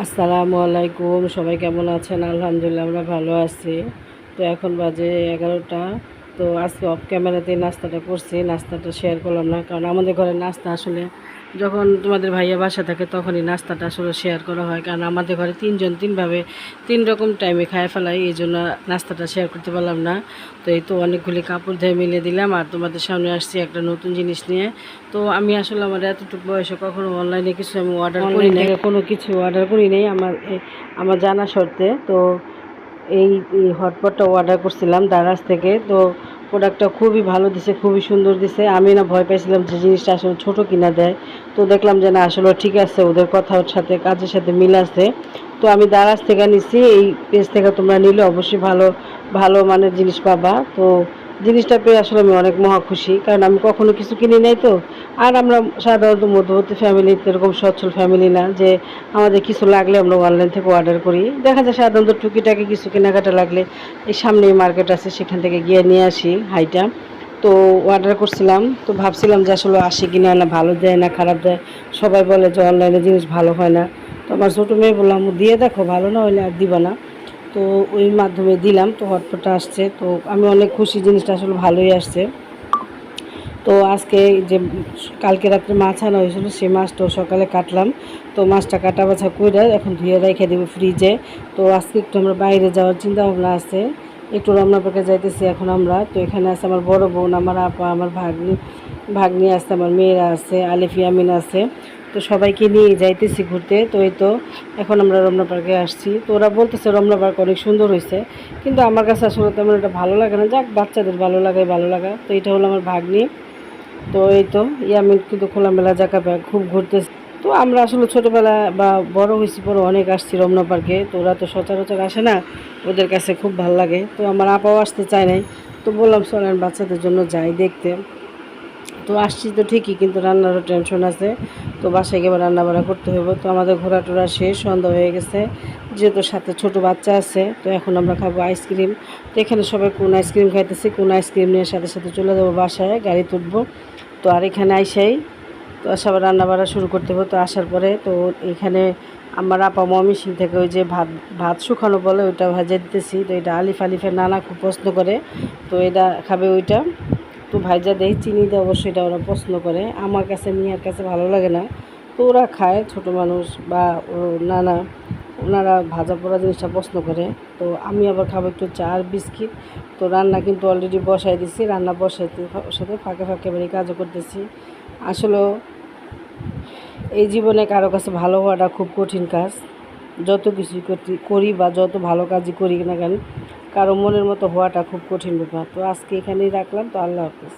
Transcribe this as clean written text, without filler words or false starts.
আসসালামু আলাইকুম, সবাই কেমন আছেন? আলহামদুলিল্লাহ আমরা ভালো আছি। তো এখন বাজে 11টা। তো আজকে অফ ক্যামেরাতে নাস্তাটা করছি, নাস্তাটা শেয়ার করলাম না, কারণ আমাদের ঘরে নাস্তা আসলে যখন তোমাদের ভাইয়া বাসা থাকে তখনই নাস্তাটা আসলে শেয়ার করা হয়, কারণ আমাদের ঘরে তিনজন তিনভাবে তিন রকম টাইমে খায় ফেলাই, এই জন্য নাস্তাটা শেয়ার করতে পারলাম না। তো এই তো অনেকগুলি কাপড় ধুয়ে মিলে দিলাম আর তোমাদের সামনে আসছি একটা নতুন জিনিস নিয়ে। তো আমি আসলে আমার এতটুকু বয়সে কখনো অনলাইনে কিছু আমি অর্ডার করি নাই, কোনো কিছু অর্ডার করি নাই আমার জানা শর্তে। তো এই হটপটটা অর্ডার করছিলাম দারাজ থেকে। তো প্রোডাক্টটা খুবই ভালো দিছে, খুবই সুন্দর দিছে। আমি না ভয় পাইছিলাম যে জিনিসটা আসলে ছোটো কিনা দেয়, তো দেখলাম যে না আসলে ঠিক আছে, ওদের কথার সাথে কাজের সাথে মিল আছে। তো আমি দারাজ থেকে নিছি, এই পেজ থেকে তোমরা নিলে অবশ্যই ভালো ভালো মানের জিনিস পাবা। তো জিনিসটা পেয়ে আসলে আমি অনেক মহা খুশি, কারণ আমি কখনো কিছু কিনি নাই। তো আর আমরা সাধারণত মধ্যবর্তী ফ্যামিলিতে এরকম সচ্ছল ফ্যামিলি না যে আমাদের কিছু লাগলে আমরা অনলাইন থেকে অর্ডার করি। দেখা যায় সাধারণত টুকিটাকি কিছু কেনাকাটা লাগলে এই সামনেই মার্কেট আছে, সেখান থেকে গিয়ে নিয়ে আসি হাইটা। তো অর্ডার করছিলাম, তো ভাবছিলাম যে আসলে আসে কিনা, না ভালো দেয় না খারাপ দেয়। সবাই বলে যে অনলাইনে জিনিস ভালো হয় না। তো আমার ছোটো মেয়ে বললাম দিয়ে দেখো, ভালো না হলে আর দিবা না। তো ওই মাধ্যমে দিলাম, তো হটপটটা আসছে। তো আমি অনেক খুশি, জিনিসটা আসলে ভালোই আসছে। তো আজকে যে কালকে রাত্রে মাছ আনা হয়েছিল, সেই মাছটাও সকালে কাটলাম। তো মাছটা কাটা বাছা করে এখন ধুয়ে রেখে দেবো ফ্রিজে। তো আজকে একটু আমরা বাইরে যাওয়ার চিন্তা ভাবনা আছে, একটু রমনা পার্কে যাইতেছি এখন আমরা। তো এখানে আছে আমার বড় বোন, আমার আপা, আমার ভাগ্নি আছে, আমার মেয়েরা আছে, আলিফ ইয়ামিন আছে। তো সবাইকে নিয়ে যাইতেছি ঘুরতে। তো এই তো এখন আমরা রমনা পার্কে আসছি। তো ওরা বলতেছে রমনা পার্ক অনেক সুন্দর হয়েছে, কিন্তু আমার কাছে আসলে তেমন এটা ভালো লাগে না। যাক, বাচ্চাদের ভালো লাগে, ভালো লাগা। তো এটা হলো আমার ভাগ্নি। তো এই তো ইয়ামিন কিন্তু খোলামেলা জায়গা পায়, খুব ঘুরতেছে। তো আমরা আসলে ছোটোবেলা বা বড় হয়েছি পরে অনেক আসছি রমনা পার্কে। তো ওরা তো সচরাচর আসে না, ওদের কাছে খুব ভালো লাগে। তো আমার আপাও আসতে চায় নাই। তো বললাম চলেন বাচ্চাদের জন্য যাই দেখতে। তো আসছি তো ঠিকই, কিন্তু রান্নারও টেনশন আছে। তো বাসায় গিয়ে রান্না বান্না করতে হবে। তো আমাদের ঘোরা টোরা শেষ, সন্ধ্যা হয়ে গেছে, যেহেতু সাথে ছোটো বাচ্চা আছে। তো এখন আমরা খাবো আইসক্রিম। তো এখানে সবাই কোন আইসক্রিম খাইতেছি, কোন আইসক্রিম নিয়ে সাথে সাথে চলে যাবো বাসায়, গাড়ি তুলবো। তো আর এখানে আইসাই তো সবার রান্না বান্না শুরু করতে হবে। তো আসার পরে তো এখানে আমার আপা ময়মনসিং থেকে ওই যে ভাত ভাত শুকানো বলে ওইটা ভাজা দিতেছি। তো এটা আলিফের নানা খুব পছন্দ করে, তো এটা খাবে ওইটা। তো ভাইজা দেয় চিনি দিয়ে, অবশ্যই এটা ওরা পছন্দ করে। আমার কাছে মিয়ার কাছে ভালো লাগে না, তো ওরা খায়, ছোটো মানুষ বা ও নানা, ওনারা ভাজা পোড়া জিনিসটা পছন্দ করে। তো আমি আবার খাবো একটু চা আর বিস্কিট। তো রান্না কিন্তু অলরেডি বসাই দিছি, রান্না বসাইতে সাথে ফাঁকে ফাঁকে বাড়ি কাজও করতেছি। আসলেও এই জীবনে কারো কাছে ভালো হওয়াটা খুব কঠিন কাজ। যত কিছুই করি বা যত ভালো কাজই করি না কেন, কারো মনের মতো হওয়াটা খুব কঠিন ব্যাপার। তো আজকে এখানেই রাখলাম। তো আল্লাহ হাফিজ।